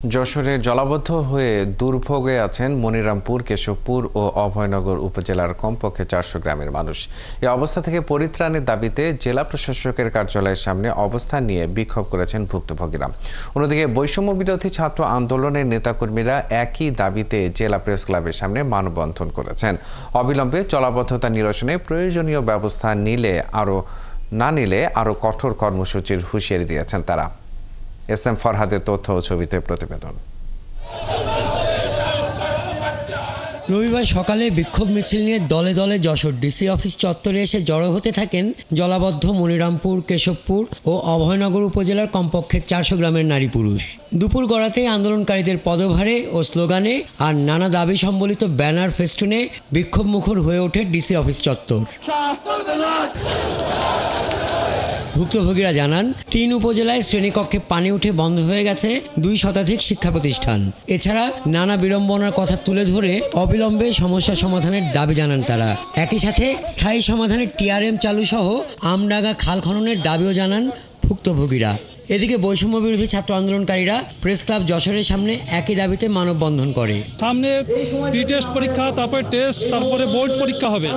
যশোরে জলাবদ্ধ হয়ে দুর্ভোগে আছেন মনিরামপুর, কেশবপুর ও অভয়নগর উপজেলার কমপক্ষে 400 গ্রামের মানুষ। এই অবস্থা থেকে পরিত্রাণের দাবিতে জেলা প্রশাসকের কার্যালয়ের সামনে অবস্থান নিয়ে বিক্ষোভ করেছেন ভুক্তভোগীরা। অন্যদিকে বৈষম্য বিরোধী ছাত্র আন্দোলনের নেতাকর্মীরা একই দাবিতে জেলা প্রেস ক্লাবের সামনে মানববন্ধন করেছেন। অবিলম্বে জলাবদ্ধতা নিরসনে প্রয়োজনীয় ব্যবস্থা না নিলে আরও কঠোর কর্মসূচির হুঁশিয়ারি দিয়েছেন তারা। এস এম ফরহাদের তথ্য ও ছবিতে প্রতিবেদন। রবিবার সকালে বিক্ষোভ মিছিল নিয়ে দলে দলে যশোর ডিসি অফিস চত্বরে এসে জড়ো হতে থাকেন জলাবদ্ধ মনিরামপুর, কেশবপুর ও অভয়নগর উপজেলার কমপক্ষে 400 গ্রামের নারী পুরুষ। দুপুর গড়াতেই আন্দোলনকারীদের পদভারে ও স্লোগানে আর নানা দাবি সম্বলিত ব্যানার ফেস্টুনে বিক্ষোভ মুখর হয়ে ওঠে ডিসি অফিস চত্বর। ভুক্তভোগীরা জানান, 3 উপজেলায় শ্রেণীকক্ষে পানি উঠে বন্ধ হয়ে গেছে 2 শতাধিক শিক্ষা প্রতিষ্ঠান। এছাড়া নানা বিড়ম্বনার কথা তুলে ধরে অবিলম্বে সমস্যা সমাধানের দাবি জানান তারা। একই সাথে স্থায়ী সমাধানের টিআরএম চালু সহ আমডাঙ্গা খাল খননের দাবিও জানান ভুক্তভোগীরা। এদিকে বৈষম্য বিরোধী ছাত্র আন্দোলনকারীরা প্রেস ক্লাব যশোরের সামনে একই দাবিতে মানববন্ধন করে। সামনে প্রি টেস্ট পরীক্ষা, তারপরে টেস্ট, তারপরে বোর্ড পরীক্ষা হবে।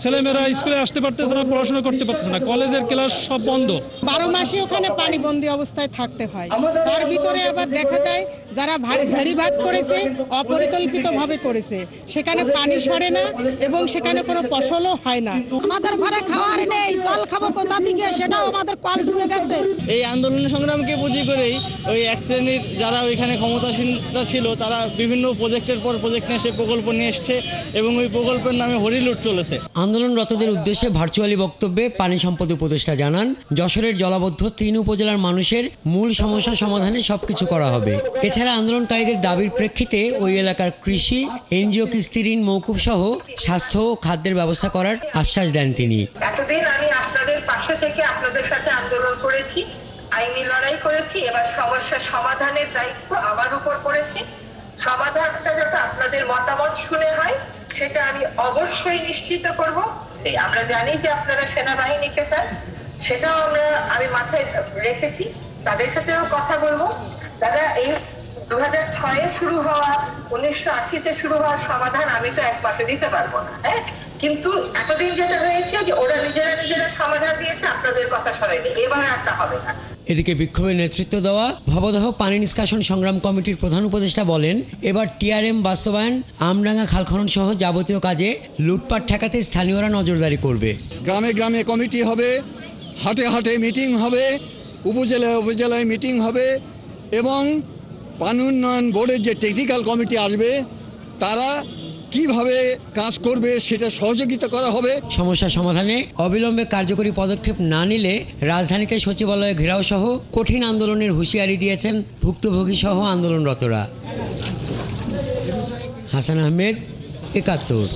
ছেলেমেয়েরা স্কুলে আসতে পারতেছে না, পড়াশোনা করতে পারতেছে না, কলেজের ক্লাস সব বন্ধ। 12 মাসে ওখানে পানিবন্দী অবস্থায় থাকতে হয়। তার ভিতরে আবার দেখা যায় যারা ভেড়িভাত করেছে অপরিকল্পিতভাবে করেছে, সেখানে পানি সরে না এবং সেখানে কোনো ফসলও হয় না। আমাদের ঘরে খাওয়ার নেই, জল খাবো কোথা থেকে, সেটাও আমাদের কল ডুবে গেছে। এই আন্দোলন সংগ্রামকে পুঁজি করেই ওই এক শ্রেণীর যারা ওইখানে ক্ষমতাসীনরা ছিল তারা বিভিন্ন প্রজেক্টের পর প্রজেক্ট নিয়ে এসে প্রকল্প নিয়ে এসছে এবং ওই প্রকল্পের নামে হরিলুট চলেছে। আন্দোলনরতদের উদ্দেশ্যে ভার্চুয়ালি বক্তব্যে পানি সম্পদ উপদেষ্টা জানান, যশোরের জলাবদ্ধ 3 উপজেলার মানুষের মূল সমস্যা সমাধানে সবকিছু করা হবে। এছাড়া আন্দোলনকারীদের দাবির প্রেক্ষিতে ওই এলাকার কৃষি, এনজিও কিস্তি ঋণ মওকুফ সহ স্বাস্থ্য ও খাদ্যের ব্যবস্থা করার আশ্বাস দেন তিনি। এতদিন আমি আপনাদের পাশে থেকে আপনাদের সাথে আন্দোলন করেছি, আইনি লড়াই করেছি, এবার সমস্যার সমাধানের দায়িত্ব আমার উপর পড়েছে। সমাধানটা যাতে আপনাদের মতামত শুনে হয় সেটা আমি অবশ্যই নিশ্চিত করব। আমরা জানি যে আপনারা সেনাবাহিনীকে চান, সেটাও আমি মাথায় রেখেছি। তাদের সাথেও কথা বলবো। দাদা, এই 2006-এ শুরু হওয়া, 1980-তে শুরু হওয়ার সমাধান আমি তো এক মাসে দিতে পারবো না, হ্যাঁ, কিন্তু এতদিন যেটা হয়েছে যে ওরা নিজেরা সমাধান দিয়েছে, আপনাদের কথা শোনেনি, এবার একটা হবে না। এদিকে বিক্ষোভের নেতৃত্ব দেওয়া ভবদহ পানি নিষ্কাশন সংগ্রাম কমিটির প্রধান উপদেষ্টা বলেন, এবার টিআরএম বাস্তবায়ন, আমডাঙ্গা খাল খনন সহ যাবতীয় কাজে লুটপাট ঠেকাতে স্থানীয়রা নজরদারি করবে। গ্রামে গ্রামে কমিটি হবে, হাটে হাটে মিটিং হবে, উপজেলায় উপজেলায় মিটিং হবে এবং পানি উন্নয়ন বোর্ডের যে টেকনিক্যাল কমিটি আসবে তারা কিভাবে কাজ করবে সেটা সহযোগিতা করা হবে। সমস্যা সমাধানে অবিলম্বে কার্যকরী পদক্ষেপ না নিলে রাজধানীতে সচিবালয়ে ঘেরাও সহ কঠিন আন্দোলনের হুঁশিয়ারি দিয়েছেন ভুক্তভোগী সহ আন্দোলনরতরা। হাসান আহমেদ, 71।